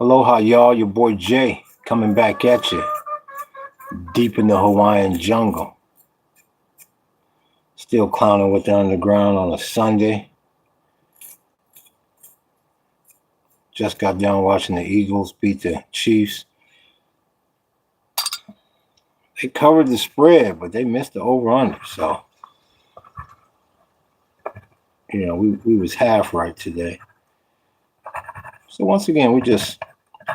Aloha, y'all. Your boy Jay coming back at you deep in the Hawaiian jungle. Still clowning with the underground on a Sunday. Just got done watching the Eagles beat the Chiefs. They covered the spread, but they missed the over-under. So, we was half right today. So once again, we just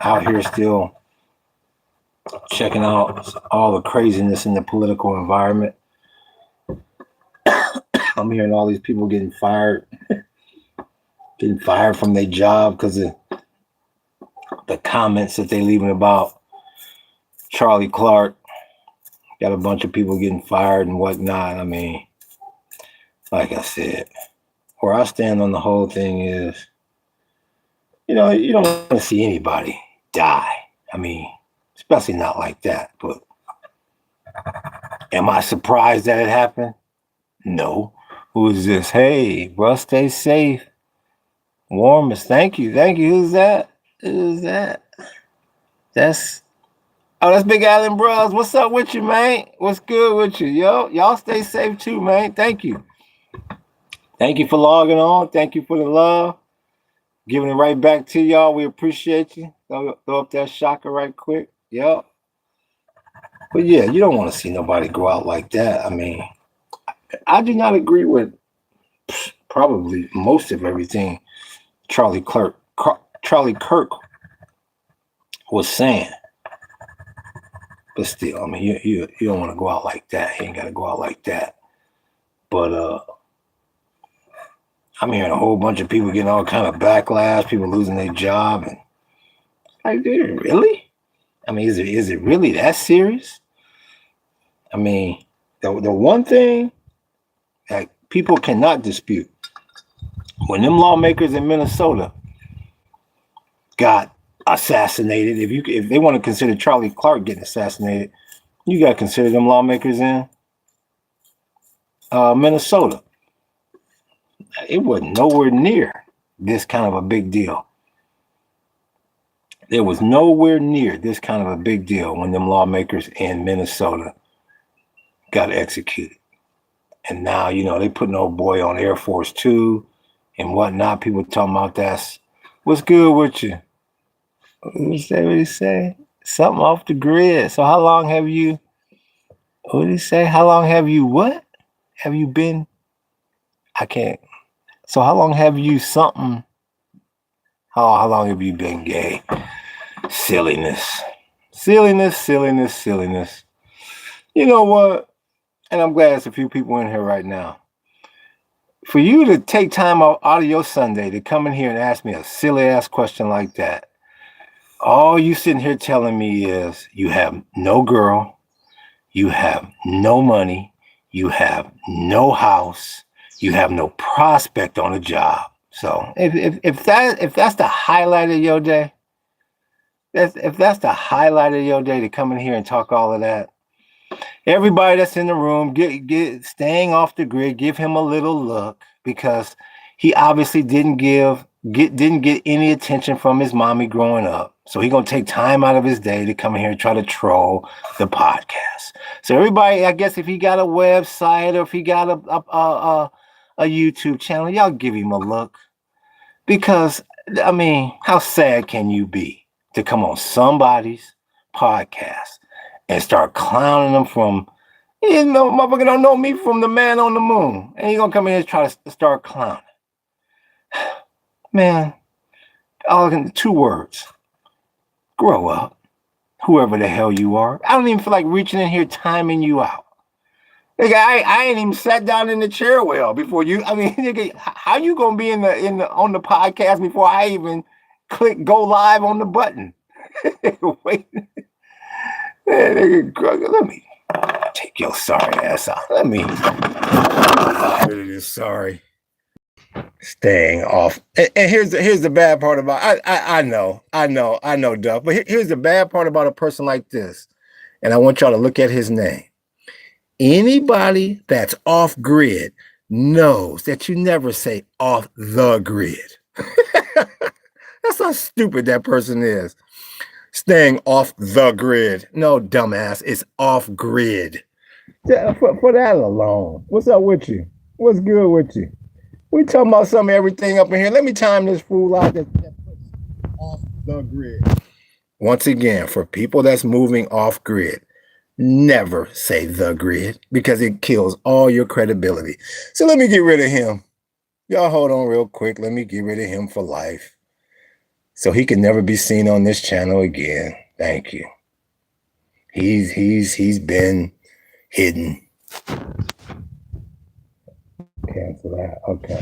out here still checking out all the craziness in the political environment. I'm hearing all these people getting fired from their job because of the comments that they leaving about Charlie Clark. Got a bunch of people getting fired and whatnot. I mean, like I said, where I stand on the whole thing is, you don't want to see anybody die. I mean, especially not like that. But am I surprised that it happened? No. Who is this? Hey, bro, stay safe. Warmest. Thank you. Who's that? That's Big Allen Bros. What's up with you, man? What's good with you? Yo, y'all stay safe too, man. Thank you. Thank you for logging on. Thank you for the love. Giving it right back to y'all. We appreciate you. Throw up that shocker right quick. Yep. But yeah, you don't want to see nobody go out like that. I mean, I do not agree with probably most of everything Charlie Kirk was saying. But still, I mean, you don't want to go out like that. You ain't got to go out like that. But I'm hearing a whole bunch of people getting all kind of backlash, people losing their job, and like, dude, really? I mean, is it really that serious? I mean, the one thing that people cannot dispute, when them lawmakers in Minnesota got assassinated, if they want to consider Charlie Clark getting assassinated, you got to consider them lawmakers in Minnesota. It wasn't nowhere near this kind of a big deal. There was nowhere near this kind of a big deal when them lawmakers in Minnesota got executed. And now, they putting old boy on Air Force 2 and whatnot. People talking about that's what's good with you. What did he say? Something off the grid. So how long have you, what did he say? How long have you what? Have you been? I can't. So how long have you something? How long have you been gay? Silliness. You know what? And I'm glad there's a few people in here right now. For you to take time out of your Sunday to come in here and ask me a silly ass question like that, all you sitting here telling me is you have no girl, you have no money, you have no house, you have no prospect on a job. So if that's the highlight of your day, if that's the highlight of your day to come in here and talk all of that, everybody that's in the room, get staying off the grid, give him a little look, because he obviously didn't get any attention from his mommy growing up. So he's gonna take time out of his day to come in here and try to troll the podcast. So everybody, I guess if he got a website or if he got a YouTube channel, y'all give him a look. Because I mean, how sad can you be to come on somebody's podcast and start clowning them from, motherfucker don't know me from the man on the moon. And you're going to come in here and try to start clowning. Man, all in 2 words. Grow up. Whoever the hell you are. I don't even feel like reaching in here timing you out. Nigga, I ain't even sat down in the chair well before you. I mean, nigga, how you going to be on the podcast before I even click go live on the button? Wait. Let me take your sorry ass out. Let me sorry. Staying off. And here's the bad part about I know, Duff. But here's the bad part about a person like this. And I want y'all to look at his name. Anybody that's off grid knows that you never say off the grid. That's how stupid that person is. Staying off the grid. No, dumbass, it's off grid. For that alone. What's up with you? What's good with you? We talking about everything up in here. Let me time this fool out that puts off the grid. Once again, for people that's moving off grid, never say the grid because it kills all your credibility. So let me get rid of him. Y'all hold on real quick. Let me get rid of him for life. So he can never be seen on this channel again. Thank you. He's been hidden. Cancel that. Okay.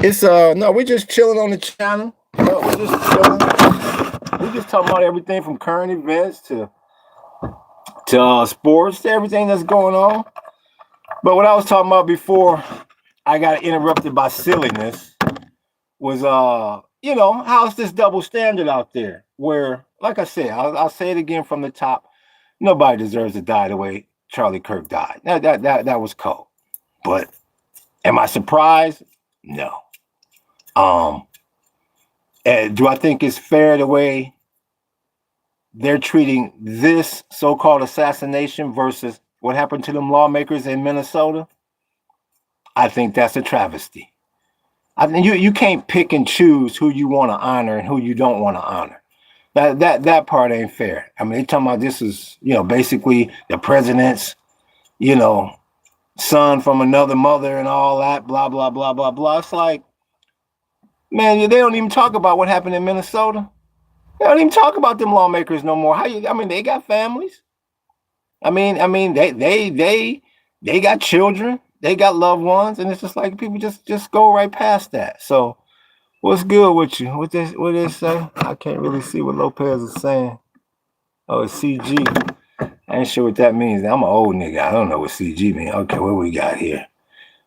It's no, we're just chilling on the channel. No, we're just chilling. We're just talking about everything from current events to sports to everything that's going on. But what I was talking about before I got interrupted by silliness was you know, how's this double standard out there where, like I said, I'll say it again from the top, nobody deserves to die the way Charlie Kirk died. That was cold. But am I surprised? No. And do I think it's fair the way they're treating this so-called assassination versus what happened to them lawmakers in Minnesota? I think that's a travesty. I think you can't pick and choose who you want to honor and who you don't want to honor. That part ain't fair. I mean, they talking about this is, you know, basically the president's, you know, son from another mother and all that, blah, blah, blah, blah, blah. It's like, man, they don't even talk about what happened in Minnesota. They don't even talk about them lawmakers no more. I mean, they got families. I mean, they got children. They got loved ones, and it's just like people just go right past that. So, what's good with you? What they say? I can't really see what Lopez is saying. Oh, it's CG. I ain't sure what that means. I'm an old nigga. I don't know what CG means. Okay, what we got here?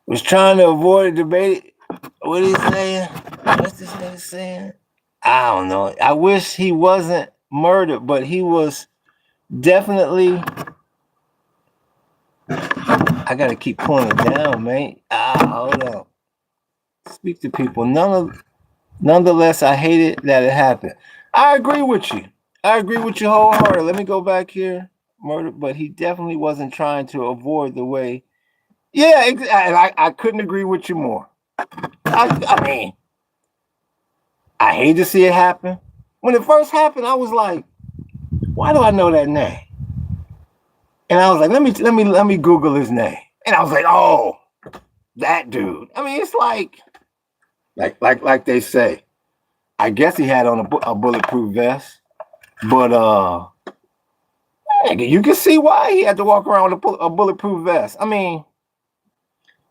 Was trying to avoid a debate. What he saying? What's this nigga saying? I don't know. I wish he wasn't murdered, but he was definitely. I gotta keep pulling it down, man. Hold on. Speak to people. Nonetheless, I hated that it happened. I agree with you. I agree with you wholeheartedly. Let me go back here. Murder, but he definitely wasn't trying to avoid the way. Yeah, I couldn't agree with you more. I mean, I hate to see it happen. When it first happened, I was like, why do I know that name? And I was like, let me Google his name. And I was like, oh, that dude. I mean, it's like they say. I guess he had on a bulletproof vest, but you can see why he had to walk around with a bulletproof vest. I mean,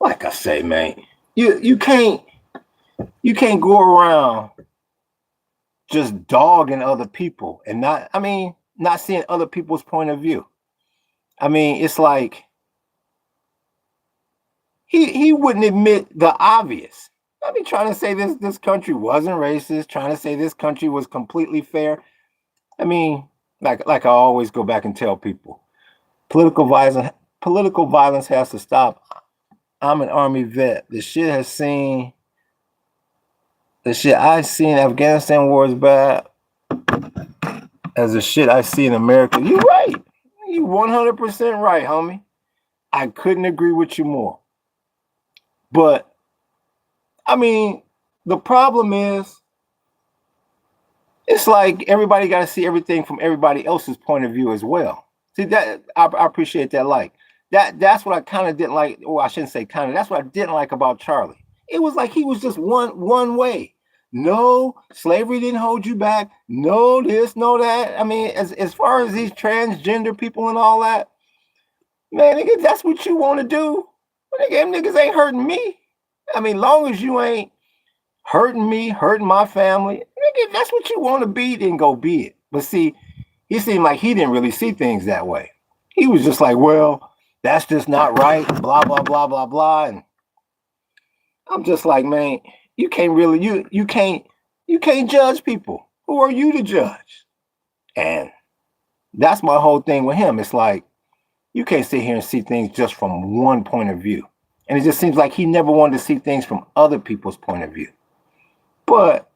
like I say, man, you can't go around just dogging other people and not seeing other people's point of view. I mean, it's like he wouldn't admit the obvious. I mean, trying to say this country wasn't racist, trying to say this country was completely fair. I mean, like I always go back and tell people, political violence has to stop. I'm an Army vet. The shit I've seen Afghanistan war is bad as the shit I see in America. You right. You 100% right, homie. I couldn't agree with you more. But I mean, the problem is, it's like everybody got to see everything from everybody else's point of view as well. See, that I appreciate that. Like that's what I kind of didn't like. Well, I shouldn't say kind of. That's what I didn't like about Charlie. It was like he was just one way. No, slavery didn't hold you back. No this, no that. I mean, as far as these transgender people and all that, man, nigga, that's what you want to do. But nigga, them niggas ain't hurting me. I mean, long as you ain't hurting me, hurting my family, nigga, if that's what you want to be, then go be it. But see, he seemed like he didn't really see things that way. He was just like, well, that's just not right, blah, blah, blah, blah, blah. And I'm just like, man, you can't really, you can't judge people. Who are you to judge? And that's my whole thing with him. It's like, you can't sit here and see things just from one point of view. And it just seems like he never wanted to see things from other people's point of view. But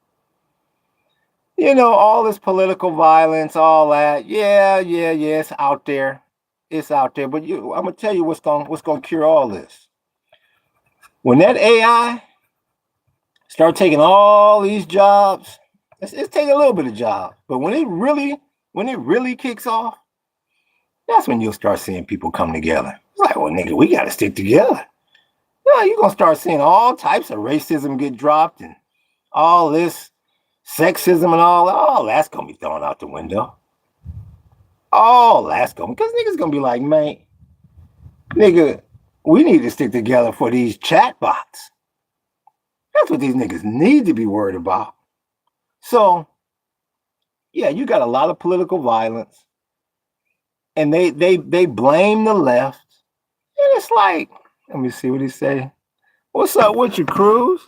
all this political violence, all that. Yeah, it's out there. It's out there. But I'm gonna tell you what's gonna cure all this. When that AI start taking all these jobs, it's taking a little bit of job. But when it really kicks off, that's when you'll start seeing people come together. It's like, well, nigga, we gotta stick together. You're gonna start seeing all types of racism get dropped and all this sexism and all that's gonna be thrown out the window. All that's gonna, because niggas gonna be like, man, nigga, we need to stick together for these chatbots. That's what these niggas need to be worried about. So, yeah, you got a lot of political violence, and they blame the left, and it's like, let me see what he say. What's up with you, Cruz?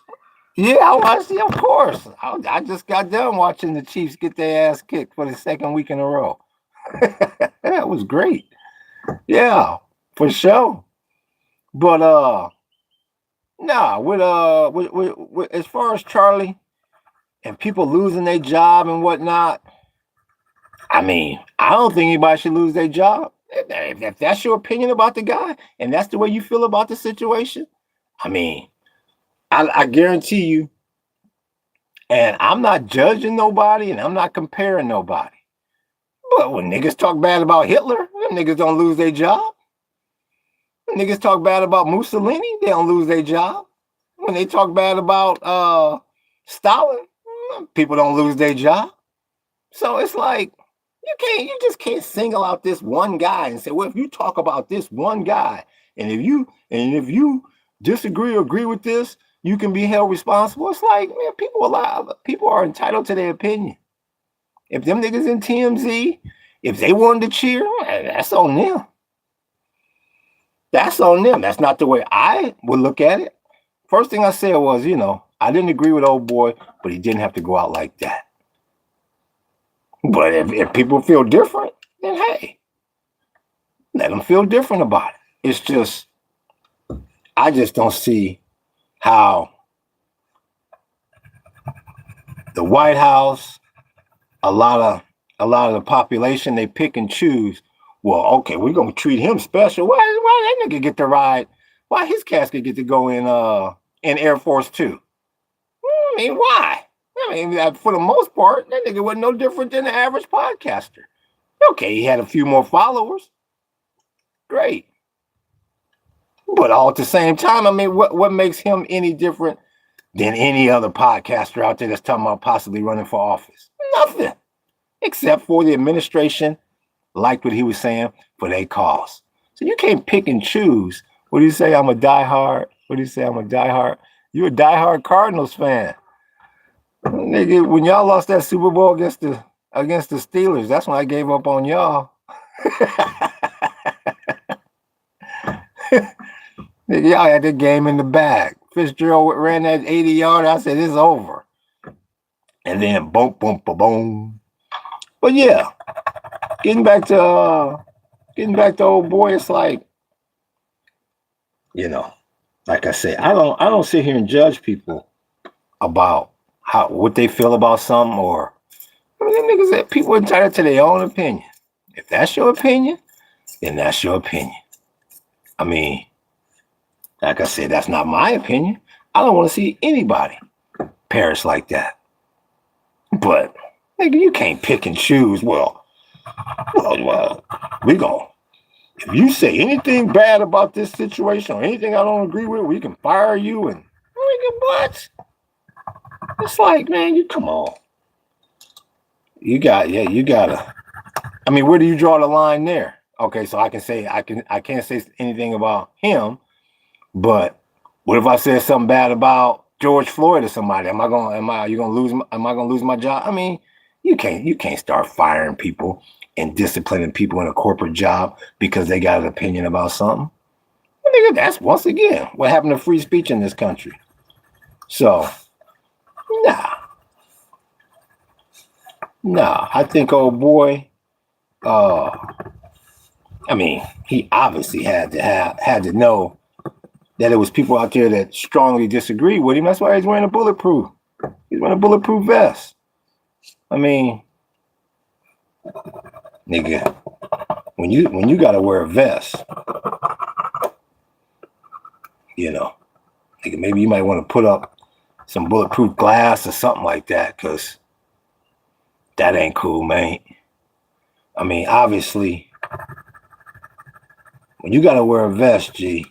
Yeah, I watched it, of course. I just got done watching the Chiefs get their ass kicked for the second week in a row. That was great. Yeah, for sure. But with as far as Charlie and people losing their job and whatnot, I mean, I don't think anybody should lose their job. If that's your opinion about the guy and that's the way you feel about the situation, I mean, I guarantee you, and I'm not judging nobody and I'm not comparing nobody, but when niggas talk bad about Hitler, them niggas don't lose their job. When niggas talk bad about Mussolini, they don't lose their job. When they talk bad about Stalin, people don't lose their job. So it's like, you just can't single out this one guy and say, well, if you talk about this one guy, and if you disagree or agree with this, you can be held responsible. It's like, man, people are entitled to their opinion. If them niggas in TMZ, if they wanted to cheer, that's on them. That's on them. That's not the way I would look at it. First thing I said was, I didn't agree with old boy, but he didn't have to go out like that. But if people feel different, then hey, let them feel different about it. It's just, I just don't see how the White House, a lot of the population, they pick and choose. Well, okay, we're gonna treat him special. Why that nigga get to ride? Why his casket get to go in Air Force Two? I mean, why? I mean, for the most part, that nigga wasn't no different than the average podcaster. Okay, he had a few more followers. Great. But all at the same time, I mean, what makes him any different than any other podcaster out there that's talking about possibly running for office? Nothing. Except for the administration liked what he was saying for their cause. So you can't pick and choose. What do you say? I'm a diehard. What do you say? I'm a diehard. You're a diehard Cardinals fan. Nigga, when y'all lost that Super Bowl against the Steelers, that's when I gave up on y'all. Nigga, y'all had the game in the bag. Fitzgerald ran that 80-yard. I said, it's over. And then boom, boom, boom, boom. But yeah, getting back to old boy, it's like, like I say, I don't sit here and judge people about what they feel about something, or niggas that people entitled to their own opinion. If that's your opinion, then that's your opinion. I mean, like I said, that's not my opinion. I don't want to see anybody perish like that. But nigga, you can't pick and choose. Well, we gon'. If you say anything bad about this situation or anything I don't agree with, we can fire you. And nigga, what? It's like, man, you come on. You gotta. I mean, where do you draw the line there? Okay, so I can't say anything about him, but what if I said something bad about George Floyd or somebody? Am I gonna lose my job? I mean, you can't start firing people and disciplining people in a corporate job because they got an opinion about something. Well, nigga, that's once again what happened to free speech in this country. So, nah, I think old boy, I mean, he obviously had to know that there was people out there that strongly disagree with him. That's why he's wearing a bulletproof. He's wearing a bulletproof vest. I mean, nigga, when you gotta wear a vest, you know, nigga, maybe you might want to put up some bulletproof glass or something like that, because that ain't cool, man. I mean, obviously, when you gotta wear a vest, G,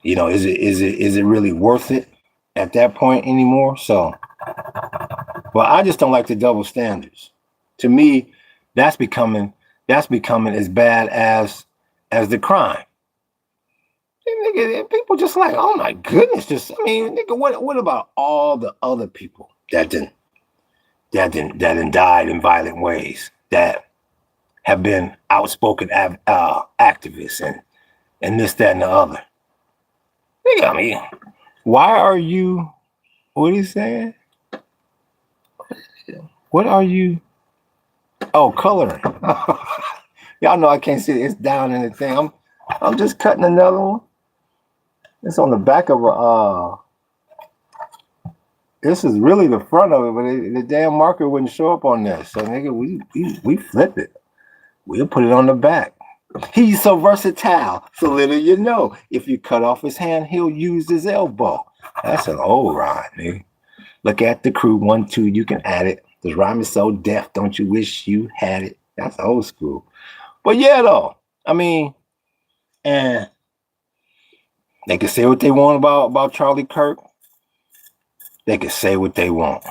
you know, is it really worth it at that point anymore? So, well, I just don't like the double standards. To me, that's becoming as bad as the crime. And nigga, people just like, oh my goodness, just I mean, nigga, what about all the other people that died in violent ways, that have been outspoken activists and this, that, and the other? Nigga, I mean, why are you? What are you saying? What are you? Oh, coloring. Y'all know I can't see it. It's down in the thing. I'm just cutting another one. It's on the back of a. This is really the front of it, but the damn marker wouldn't show up on this. So nigga, we flip it. We'll put it on the back. He's so versatile. So little you know, if you cut off his hand, he'll use his elbow. That's an old rhyme, nigga. Look at the crew, 1, 2, you can add it. This rhyme is so deaf, don't you wish you had it? That's old school. But yeah, though, I mean, and they can say what they want about Charlie Kirk. They can say what they want.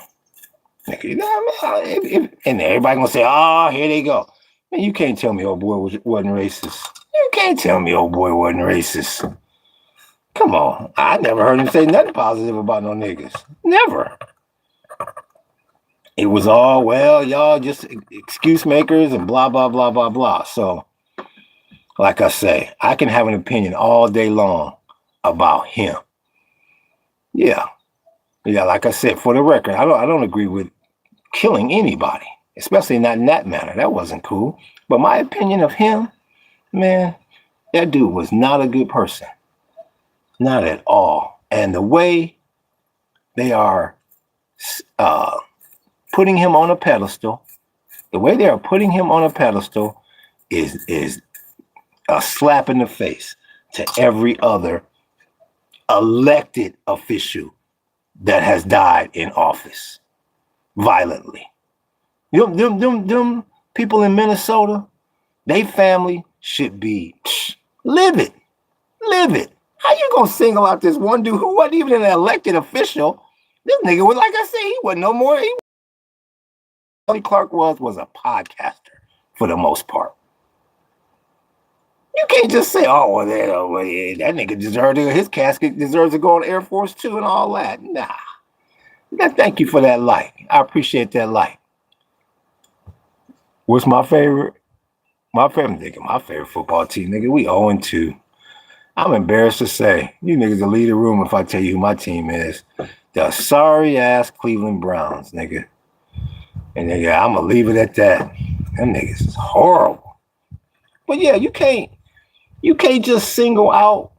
You know what I mean? And everybody gonna say, oh, here they go. Man, you can't tell me old boy wasn't racist. You can't tell me old boy wasn't racist. Come on. I never heard him say nothing positive about no niggas. Never. It was all, well, y'all just excuse makers and blah, blah, blah, blah, blah. So, like I say, I can have an opinion all day long about him. Yeah. Yeah, like I said, for the record, I don't agree with killing anybody, especially not in that manner. That wasn't cool. But my opinion of him, man, that dude was not a good person. Not at all. And the way they are putting him on a pedestal, is a slap in the face to every other elected official that has died in office violently. Them people in Minnesota, they family should be live it. How you gonna single out this one dude who wasn't even an elected official? This nigga was, like I said, he wasn't no more. Charlie Clark was a podcaster for the most part. You can't just say, oh, well, that nigga deserves his casket deserves to go on Air Force 2 and all that. Nah. Thank you for that like. I appreciate that like. What's my favorite? My favorite football team, nigga, we 0-2. I'm embarrassed to say, you niggas will leave the room if I tell you who my team is. The sorry-ass Cleveland Browns, nigga. And nigga, I'm going to leave it at that. Them niggas is horrible. But yeah, you can't just single out.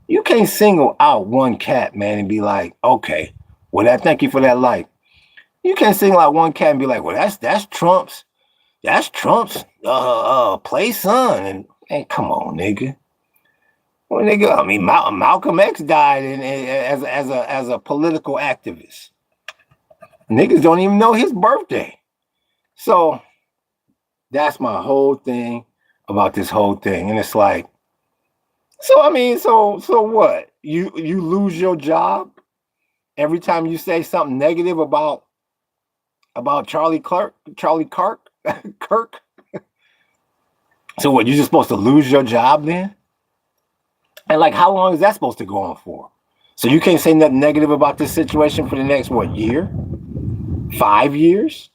You can't single out one cat, man, and be like, okay, well, thank you for that like. You can't single out one cat and be like, well, that's Trump's play son. And come on, nigga. Well, nigga, I mean, Malcolm X died as a political activist. Niggas don't even know his birthday. So that's my whole thing about this whole thing. And it's like, so I mean, so what? You lose your job every time you say something negative about Charlie Kirk? Kirk? So what, you're just supposed to lose your job then? And like, how long is that supposed to go on for? So you can't say nothing negative about this situation for the next, what, year? 5 years?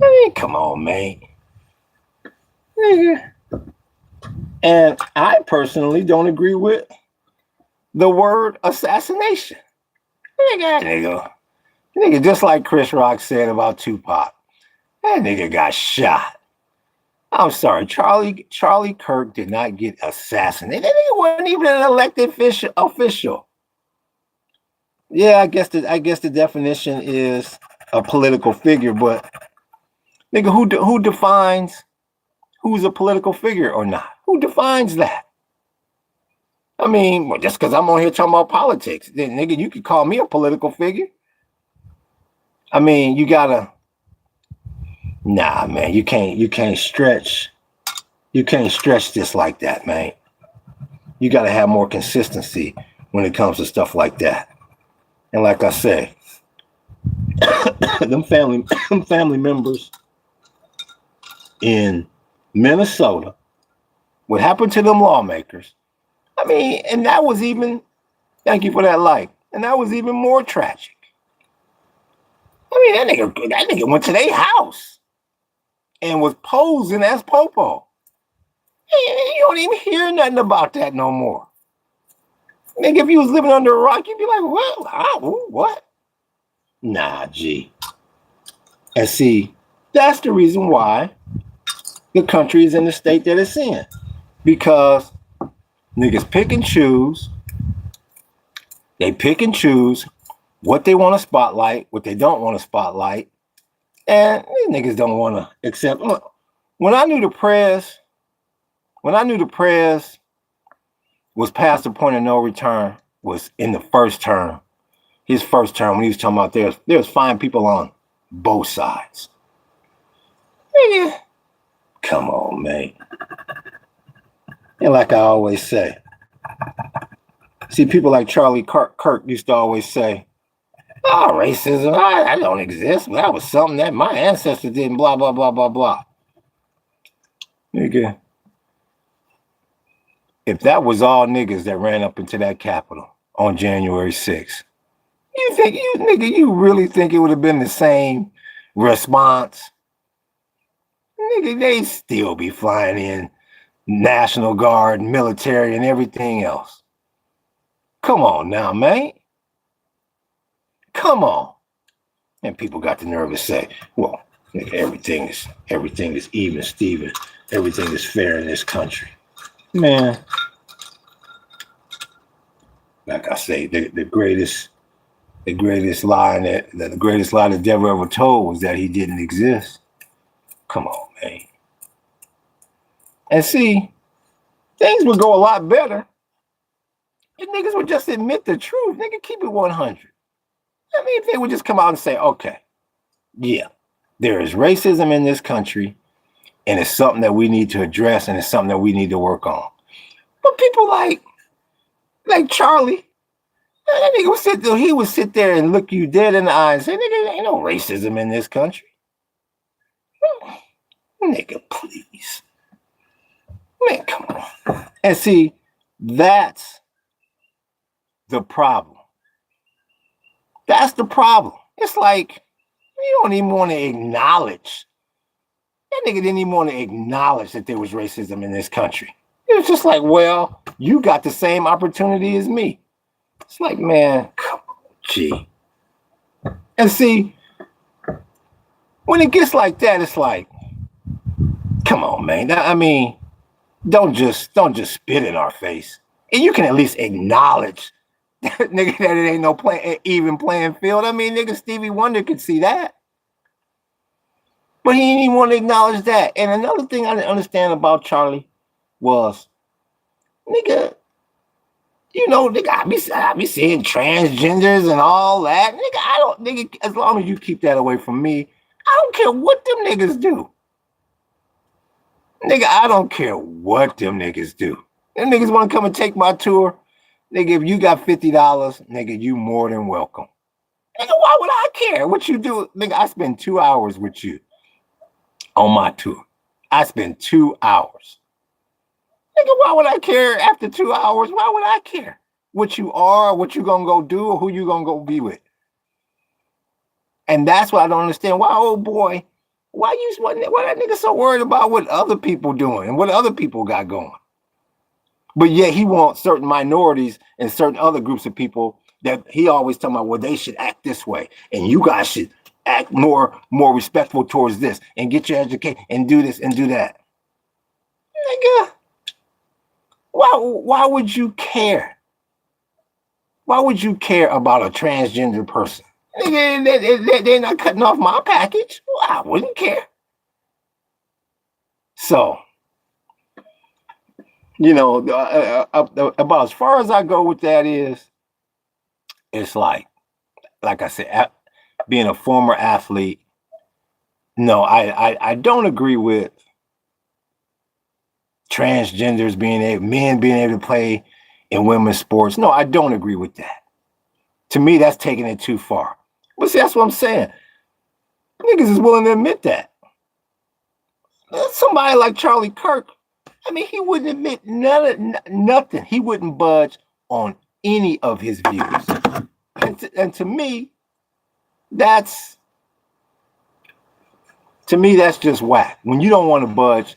I mean, come on, man. And I personally don't agree with the word assassination. Nigga, just like Chris Rock said about Tupac, that nigga got shot. I'm sorry, Charlie Kirk did not get assassinated. That nigga wasn't even an elected official. Yeah, I guess the definition is a political figure, but nigga, who defines who's a political figure or not? Who defines that? I mean, well, just because I'm on here talking about politics, then nigga, you could call me a political figure. I mean, you gotta, nah, man, you can't stretch this like that, man. You gotta have more consistency when it comes to stuff like that. And like I say, them family members in Minnesota, what happened to them lawmakers? I mean, and that was even, thank you for that like, and that was even more tragic. I mean, that nigga went to their house and was posing as Popo. You don't even hear nothing about that no more. Nigga, if you was living under a rock, you'd be like, what? Nah, G. And see, that's the reason why the country is in the state that it's in. Because niggas pick and choose. They pick and choose what they want to spotlight, what they don't want to spotlight. And these niggas don't want to accept. Look, when I knew the press was past the point of no return, was in the first term, his first term, when he was talking about there's fine people on both sides. Nigga, come on, man. And like I always say, see, people like Charlie Kirk used to always say, oh, racism, I don't exist. That was something that my ancestors did, blah, blah, blah, blah, blah. Nigga, if that was all niggas that ran up into that Capitol on January 6th, you really think it would have been the same response? Nigga, they still be flying in National Guard, military, and everything else. Come on now, man. Come on. And people got the nerve to say, well, nigga, everything is even, Steven. Everything is fair in this country. Man, like I say, the greatest lie the devil ever told was that he didn't exist. Come on, man. And see, things would go a lot better if niggas would just admit the truth. Nigga, keep it 100. I mean, if they would just come out and say, okay, yeah, there is racism in this country, and it's something that we need to address, and it's something that we need to work on. But people like Charlie, that nigga would sit there and look you dead in the eye and say, nigga, ain't no racism in this country. Nigga, please. Man, come on. And see, that's the problem. That's the problem. It's like, you don't even want to acknowledge. That nigga didn't even want to acknowledge that there was racism in this country. It was just like, well, you got the same opportunity as me. It's like, man, come on, gee. And see, when it gets like that, it's like, come on, man. I mean, don't just spit in our face. And you can at least acknowledge nigga, that it ain't no even playing field. I mean, nigga, Stevie Wonder could see that. But he didn't even want to acknowledge that. And another thing I didn't understand about Charlie was, nigga, nigga, I be seeing transgenders and all that. Nigga, as long as you keep that away from me, I don't care what them niggas do. Nigga, I don't care what them niggas do. Them niggas want to come and take my tour. Nigga, if you got $50, nigga, you more than welcome. Nigga, why would I care what you do? Nigga, I spend 2 hours with you on my tour. I spend 2 hours. Nigga, why would I care after 2 hours? Why would I care what you are, what you gonna go do, or who you gonna go be with? And that's what I don't understand. Why, oh boy, why that nigga so worried about what other people doing and what other people got going? But yet he wants certain minorities and certain other groups of people that he always talking about, well, they should act this way. And you guys should act more respectful towards this and get your education and do this and do that. Nigga, why would you care? Why would you care about a transgender person? They're not cutting off my package. Well, I wouldn't care. So, you know, about as far as I go with that is, it's like I said, being a former athlete, no, I don't agree with transgenders men being able to play in women's sports. No, I don't agree with that. To me, that's taking it too far. But see, that's what I'm saying. Niggas is willing to admit that. Somebody like Charlie Kirk, I mean, he wouldn't admit nothing. He wouldn't budge on any of his views. And to me, that's just whack. When you don't want to budge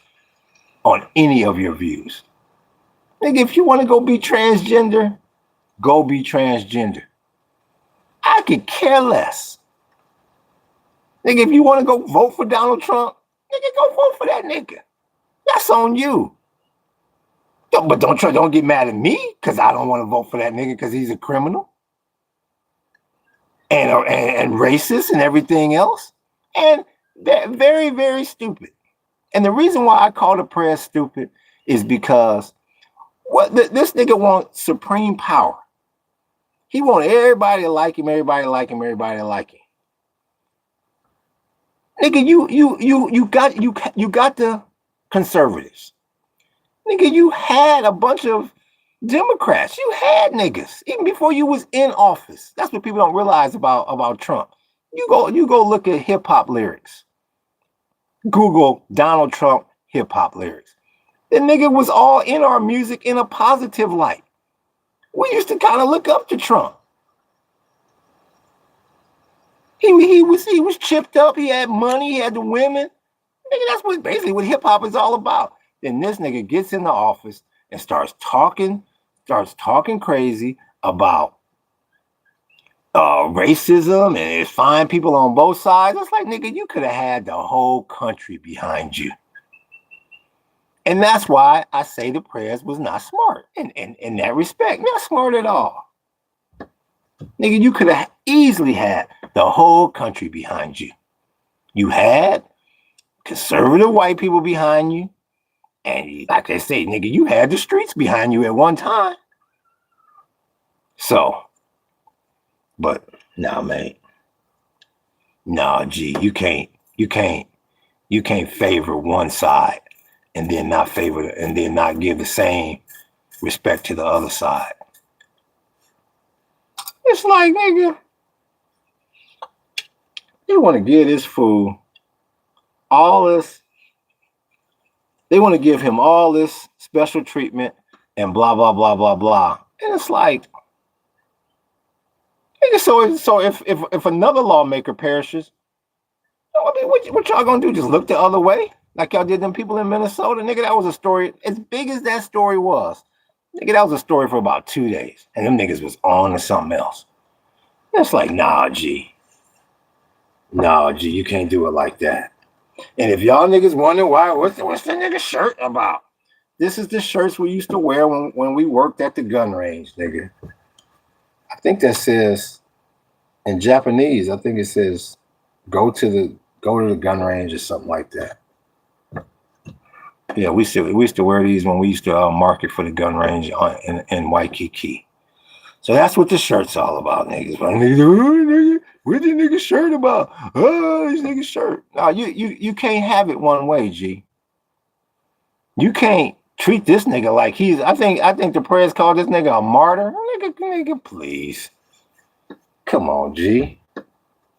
on any of your views. Nigga, if you want to go be transgender, go be transgender. I could care less. Nigga, if you want to go vote for Donald Trump, nigga, go vote for that nigga. That's on you. But don't get mad at me because I don't want to vote for that nigga because he's a criminal and racist and everything else. And very, very stupid. And the reason why I call the prayer stupid is because this nigga wants supreme power. He wants everybody to like him, everybody to like him, everybody to like him. Nigga, you got the conservatives. Nigga, you had a bunch of Democrats. You had niggas even before you was in office. That's what people don't realize about Trump. You go look at hip hop lyrics. Google Donald Trump hip hop lyrics. The nigga was all in our music in a positive light. We used to kind of look up to Trump. He was chipped up. He had money. He had the women. Nigga, that's basically what hip hop is all about. Then this nigga gets in the office and starts talking crazy about racism and fine people on both sides. It's like, nigga, you could have had the whole country behind you. And that's why I say the prayers was not smart. In that respect, not smart at all. Nigga, you could have easily had the whole country behind you. You had conservative white people behind you. And like they say, nigga, you had the streets behind you at one time. So, but nah, man. Nah, G, you can't favor one side and then not give the same respect to the other side. It's like, nigga, you want to give this fool all this. They want to give him all this special treatment and blah, blah, blah, blah, blah. And it's like, nigga, so if another lawmaker perishes, I mean, what y'all gonna do? Just look the other way? Like y'all did them people in Minnesota? Nigga, that was a story. As big as that story was, nigga, that was a story for about 2 days. And them niggas was on to something else. It's like, nah, G. Nah, G, you can't do it like that. And if y'all niggas wonder why, what's the nigga shirt about? This is the shirts we used to wear when we worked at the gun range, nigga. I think that says, in Japanese, I think it says, go to the gun range or something like that. Yeah, we used to wear these when we used to market for the gun range in Waikiki. So that's what the shirt's all about, niggas. Nigga, what's the nigga shirt about? Oh, this nigga shirt. No, you can't have it one way, G. You can't treat this nigga like he's. I think the prayers called this nigga a martyr. Nigga, please. Come on, G.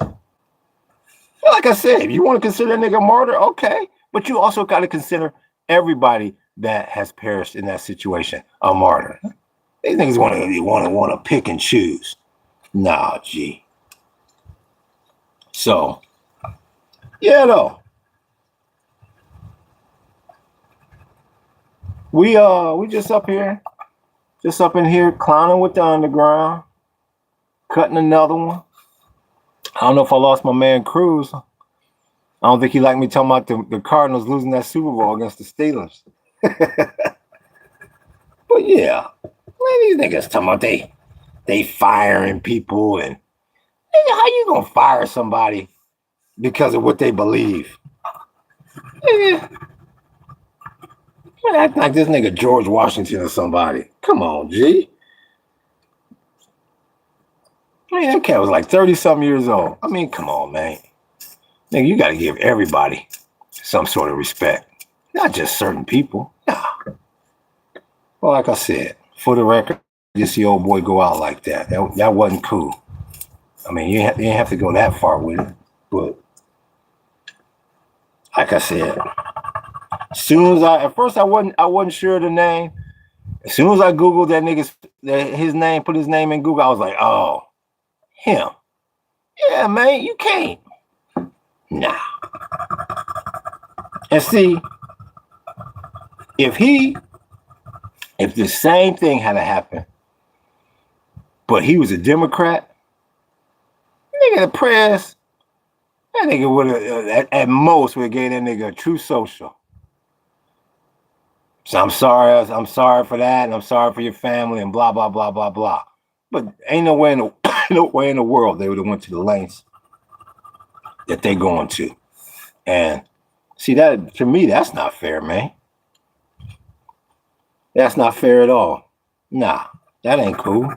Like I said, if you want to consider a nigga a martyr, okay. But you also got to consider everybody that has perished in that situation a martyr. These niggas want to pick and choose. Nah, G. So, yeah, though. We just up in here clowning with the underground, cutting another one. I don't know if I lost my man Cruz. I don't think he liked me talking about the Cardinals losing that Super Bowl against the Steelers. But yeah, man, these niggas talking about they firing people, and nigga, how you gonna fire somebody because of what they believe? Nigga, man, act like this nigga George Washington or somebody. Come on, G. I mean, that cat was like 30-something years old. I mean, come on, man. Nigga, you gotta give everybody some sort of respect. Not just certain people. Nah. Well, like I said, for the record, just see old boy go out like that. That wasn't cool. I mean, you didn't have to go that far with it. But like I said, as soon as at first I wasn't sure of the name. As soon as I Googled his name, put his name in Google, I was like, oh, him. Yeah, man, you can't. Nah. And see, if the same thing had to happen, but he was a Democrat, nigga, the press, that nigga would have, at most, would have gave that nigga a true social. So I'm sorry for that, and I'm sorry for your family, and blah, blah, blah, blah, blah. But ain't no way in the world they would have went to the lengths that they going to. And see, that to me, that's not fair, man. That's not fair at all. Nah, that ain't cool.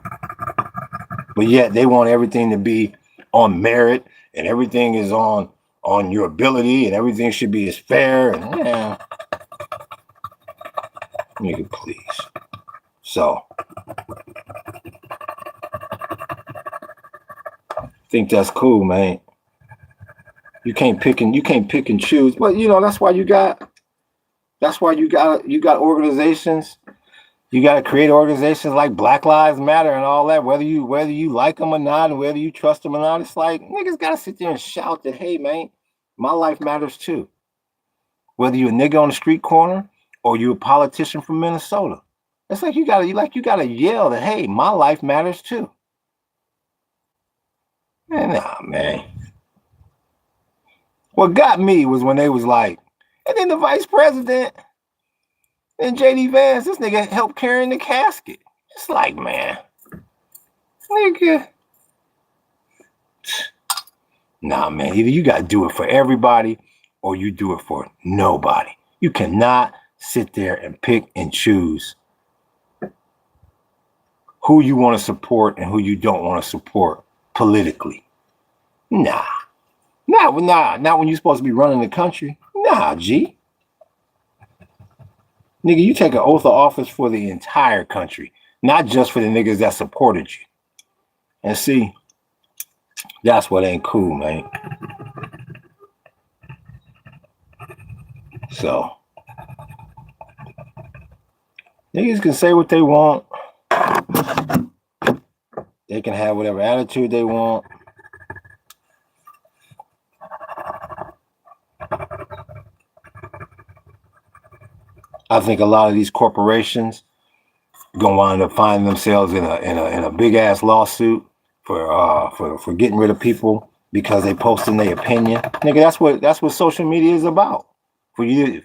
But yet they want everything to be on merit, and everything is on your ability, and everything should be as fair. And yeah, nigga, please. So, I think that's cool, man. You can't pick and choose. But you know, that's why you got organizations. You got to create organizations like Black Lives Matter and all that. Whether you like them or not, and whether you trust them or not, it's like niggas got to sit there and shout that, hey, man, my life matters too. Whether you a nigga on the street corner or you a politician from Minnesota, it's like you gotta yell that, hey, my life matters too. Man, nah, man. What got me was when they was like, and then the vice president and JD Vance, this nigga helped carrying the casket. It's like, man, nigga. Nah, man, either you got to do it for everybody or you do it for nobody. You cannot sit there and pick and choose who you want to support and who you don't want to support politically. Nah. Not when you're supposed to be running the country. Nah, G. Nigga, you take an oath of office for the entire country, not just for the niggas that supported you. And see, that's what ain't cool, man. So, niggas can say what they want. They can have whatever attitude they want. I think a lot of these corporations gonna wind up finding themselves in a big ass lawsuit for getting rid of people because they posting their opinion. Nigga, that's what social media is about. For you,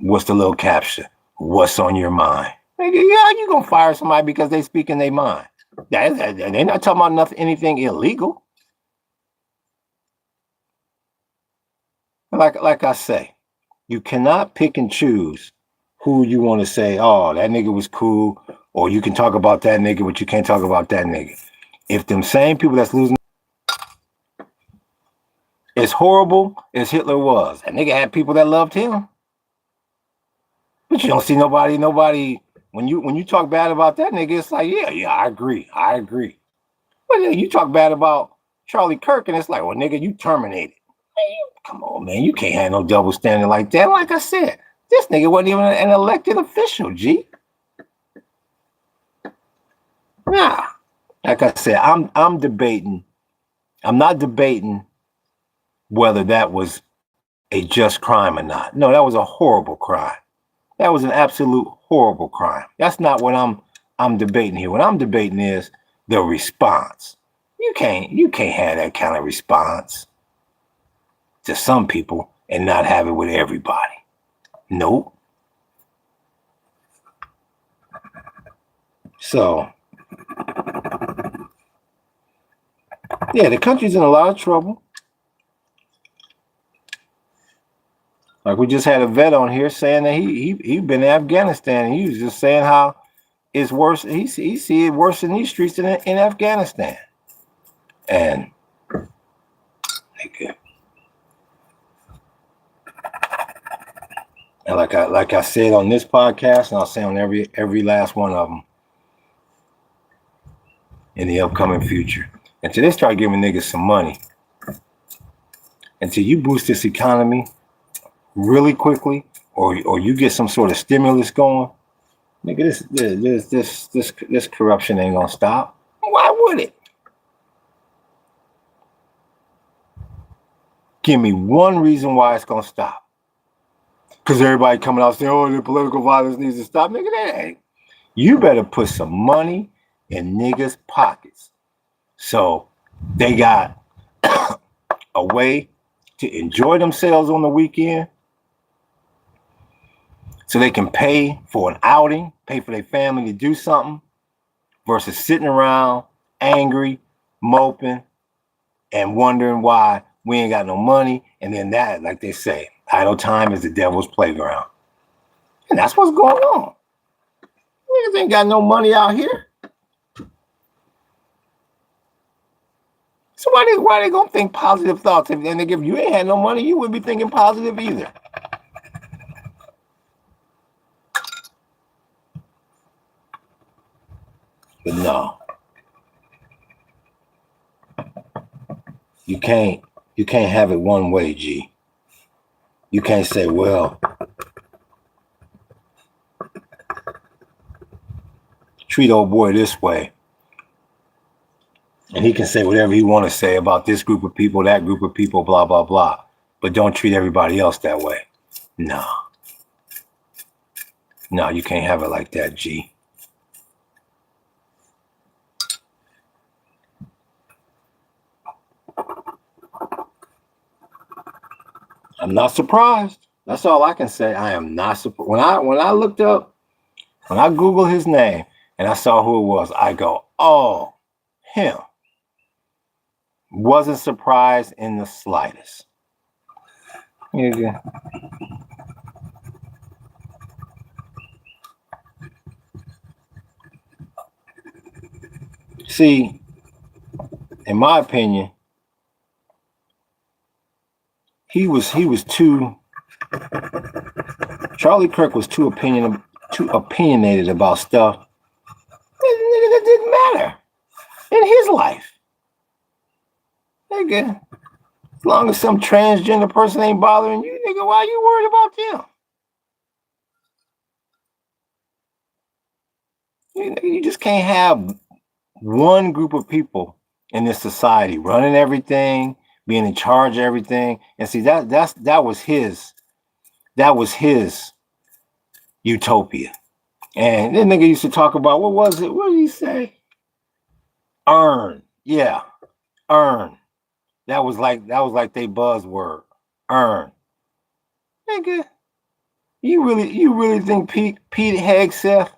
what's the little caption? What's on your mind? Nigga, yeah, you gonna fire somebody because they speaking their mind. They're not talking about anything illegal. Like I say, you cannot pick and choose who you want to say, oh, that nigga was cool, or you can talk about that nigga, but you can't talk about that nigga. If them same people that's losing, as horrible as Hitler was, that nigga had people that loved him. But you don't see nobody, when you talk bad about that nigga, it's like, yeah, I agree. But then you talk bad about Charlie Kirk, and it's like, well, nigga, you terminated. Come on, man, you can't have no double standard like that. Like I said, this nigga wasn't even an elected official, G. Nah. Like I said, I'm debating. I'm not debating whether that was a just crime or not. No, that was a horrible crime. That was an absolute horrible crime. That's not what I'm debating here. What I'm debating is the response. You can't have that kind of response to some people and not have it with everybody. Nope. So, yeah, the country's in a lot of trouble. Like we just had a vet on here saying that he been in Afghanistan, and he was just saying how it's worse. He see it worse in these streets than in Afghanistan. And like I said on this podcast, and I'll say on every last one of them in the upcoming future, until they start giving niggas some money, until you boost this economy really quickly, or you get some sort of stimulus going, nigga, this corruption ain't gonna stop. Why would it? Give me one reason why it's gonna stop. Because everybody coming out saying, "Oh, the political violence needs to stop." Nigga, that ain't. You better put some money in niggas' pockets, so they got a way to enjoy themselves on the weekend, so they can pay for an outing, pay for their family to do something, versus sitting around angry, moping, and wondering why we ain't got no money. And then that, like they say, idle time is the devil's playground. And that's what's going on. Niggas ain't got no money out here. So why they gonna think positive thoughts? And if you ain't had no money, you wouldn't be thinking positive either. But no. You can't have it one way, G. You can't say, well, treat old boy this way, and he can say whatever he want to say about this group of people, that group of people, blah, blah, blah, but don't treat everybody else that way. No, you can't have it like that, G. I'm not surprised. That's all I can say. I am not surprised. When I looked up, when I Googled his name and I saw who it was, I go, oh, him. Wasn't surprised in the slightest. Yeah. See, in my opinion, he was too. Charlie Kirk was too opinionated about stuff that didn't matter in his life. Nigga, as long as some transgender person ain't bothering you, nigga, why you worried about them? You just can't have one group of people in this society running everything, being in charge of everything. And see, that was his utopia. And this nigga used to talk about, what was it? What did he say? Earn. Yeah. Earn. That was like they buzzword. Earn. Nigga, you really think Pete Hegseth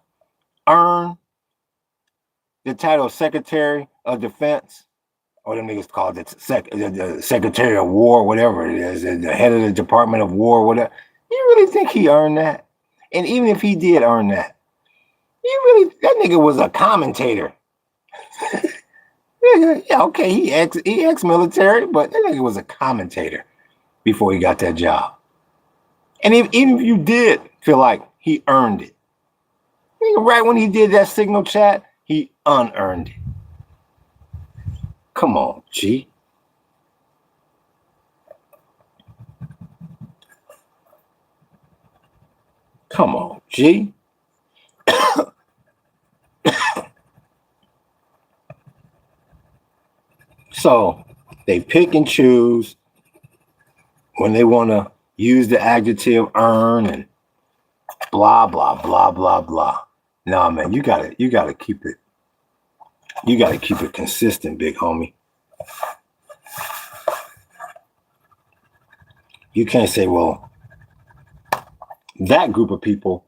earned the title of Secretary of Defense? Or them niggas called it the Secretary of War, whatever it is, the head of the Department of War, whatever. You really think he earned that? And even if he did earn that, that nigga was a commentator. Yeah, okay, he ex-military, but that nigga was a commentator before he got that job. And even if you did feel like he earned it, right when he did that signal chat, he unearned it. Come on, G. Come on, G. So they pick and choose when they want to use the adjective earn and blah, blah, blah, blah, blah. Nah, man, you gotta keep it. You gotta keep it consistent, big homie. You can't say, well, that group of people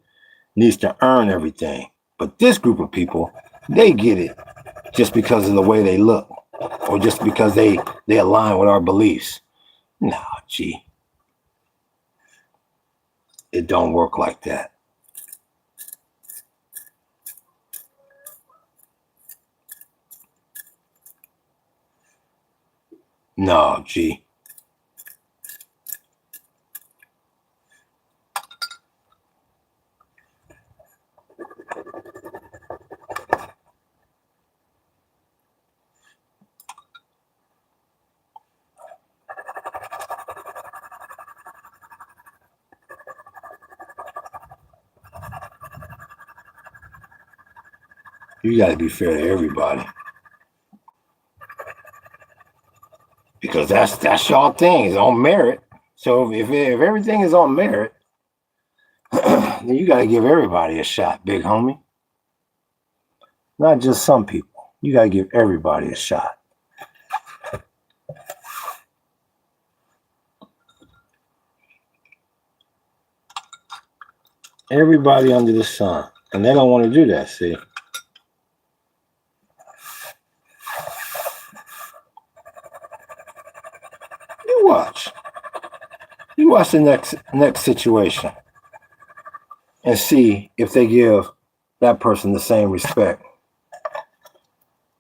needs to earn everything, But this group of people, they get it just because of the way they look, or just because they align with our beliefs. Nah, G. It don't work like that. No, G. You got to be fair to everybody. Because that's y'all thing. It's on merit. So if everything is on merit, then you got to give everybody a shot, big homie. Not just some people. You got to give everybody a shot. Everybody under the sun. And they don't want to do that, see? You watch. You watch the next situation and see if they give that person the same respect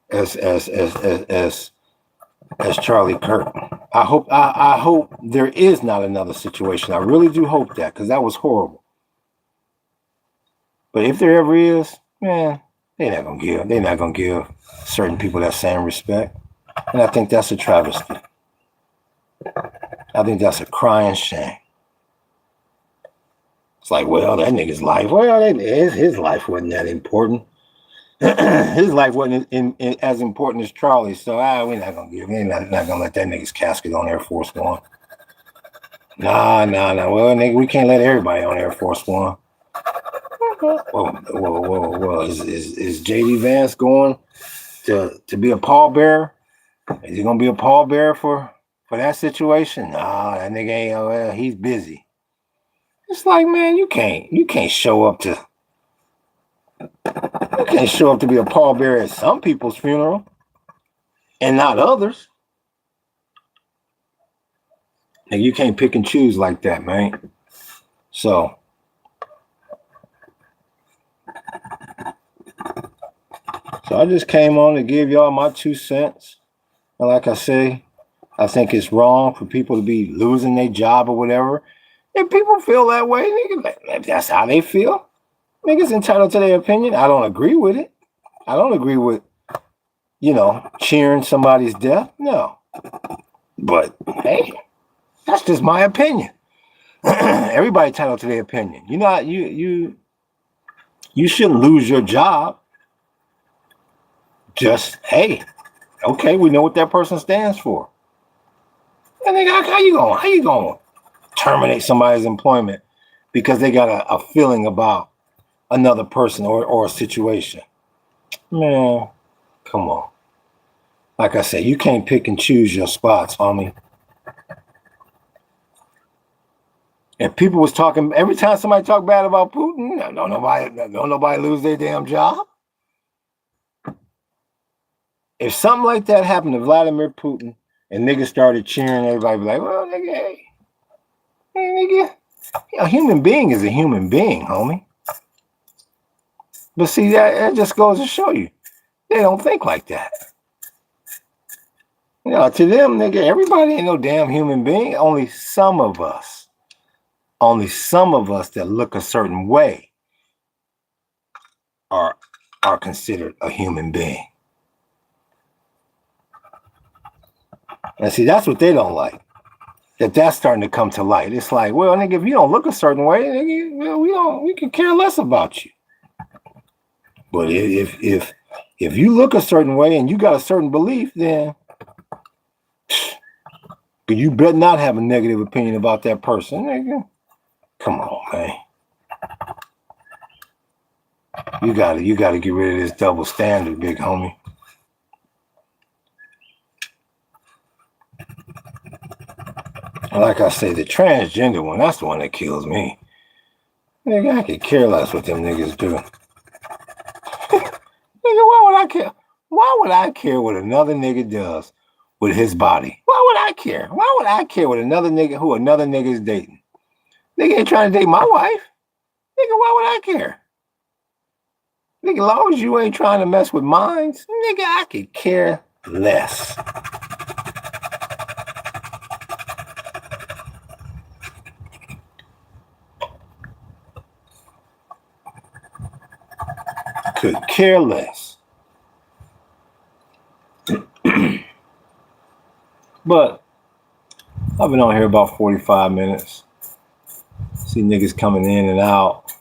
as Charlie Kirk. I hope there is not another situation. I really do hope that, because that was horrible. But if there ever is, man, they're not gonna give certain people that same respect. And I think that's a travesty. I think that's a crying shame. It's like, well, that nigga's life. Well, his life wasn't that important. His life wasn't as important as Charlie's. So we're not gonna give. We're not gonna let that nigga's casket on Air Force One. Nah. Well, nigga, we can't let everybody on Air Force One. Whoa. Is JD Vance going to be a pallbearer? Is he gonna be a pallbearer for that situation? Nah, that nigga ain't. Well, he's busy. It's like, man, you can't show up to be a pallbearer at some people's funeral and not others. And you can't pick and choose like that, man. So I just came on to give y'all my 2 cents. And like I say, I think it's wrong for people to be losing their job or whatever. If people feel that way, nigga, if that's how they feel, niggas entitled to their opinion. I don't agree with it. I don't agree with, cheering somebody's death. No. But hey, that's just my opinion. Everybody entitled to their opinion. You shouldn't lose your job. Just, hey, okay, we know what that person stands for. And nigga, how you going to terminate somebody's employment because they got a feeling about another person or a situation? Man, come on. Like I said, you can't pick and choose your spots, homie. If people was talking, every time somebody talk bad about Putin, don't nobody lose their damn job. If something like that happened to Vladimir Putin and niggas started cheering, everybody be like, well, nigga, hey nigga, a human being is a human being, homie. But see, that just goes to show you, they don't think like that. To them, nigga, everybody ain't no damn human being. Only some of us that look a certain way are considered a human being. And see, that's what they don't like. That's starting to come to light. It's like, well, nigga, if you don't look a certain way, nigga, we can care less about you. But if you look a certain way and you got a certain belief, then you better not have a negative opinion about that person, nigga. Come on, man. You gotta get rid of this double standard, big homie. Like I say, the transgender one, that's the one that kills me. Nigga, I could care less what them niggas do. care? Why would I care what another nigga does with his body? Why would I care? Why would I care what another nigga is dating? Nigga ain't trying to date my wife. Nigga, why would I care? Nigga, as long as you ain't trying to mess with mine, nigga, I could care less. Could care less. But I've been on here about 45 minutes. See niggas coming in and out.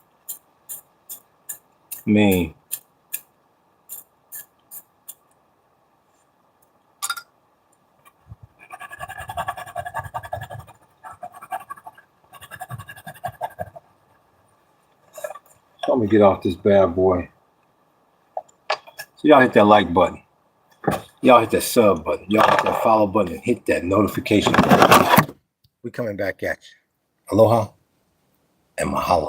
I mean, so I'm gonna get off this bad boy. So y'all hit that like button. Y'all hit that sub button. Y'all hit that follow button and hit that notification button. We coming back at you. Aloha and mahalo.